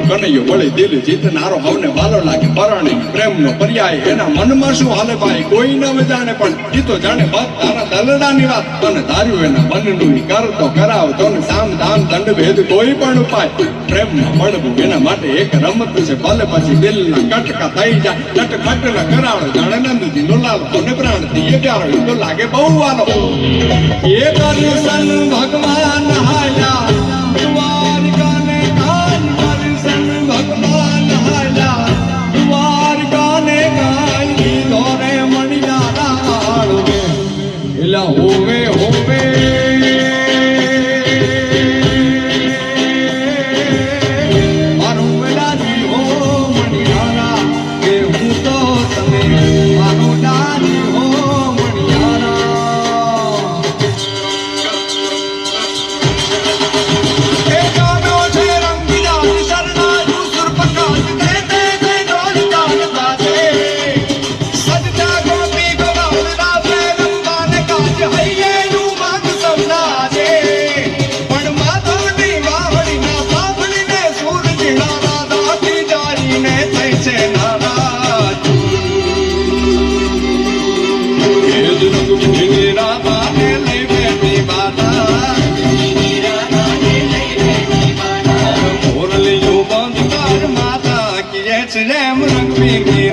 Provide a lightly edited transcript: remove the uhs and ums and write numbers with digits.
કનૈયો વળી દિલ જીતનારો હવને વાલો લાગે પરણે પ્રેમનો પર્યાય એના મનમાં શું હાલે ભાઈ કોઈ ન જાણે પણ ઈ તો જાણે બસ તારા દલડાની વાત અને ધાર્યું એના મનનું કરતો કરાવતો ને સામ દામ દંડ ભેદ કોઈ પણ ઉપાય પ્રેમમાં પડવું એના માટે એક રમત છે ભલે પછી દિલના કટકા થઈ જાય નટખટ ન કરાવડે જાણે નંદજી નો લાલો અને પ્રાણથી એ પ્યારો ઈ તો લાગે બહુ વાલો એ દર્શન ભગવાન હાયા દ્વારકાને કાન દર્શન ભગવાન હાયા દ્વારકાને કાન દોરે મણિયારા આળવે એલા હોવે હોવે મારું વેલાજી હો મણિયારા કે હું તો તમે મારો દાદી હો Ram Rang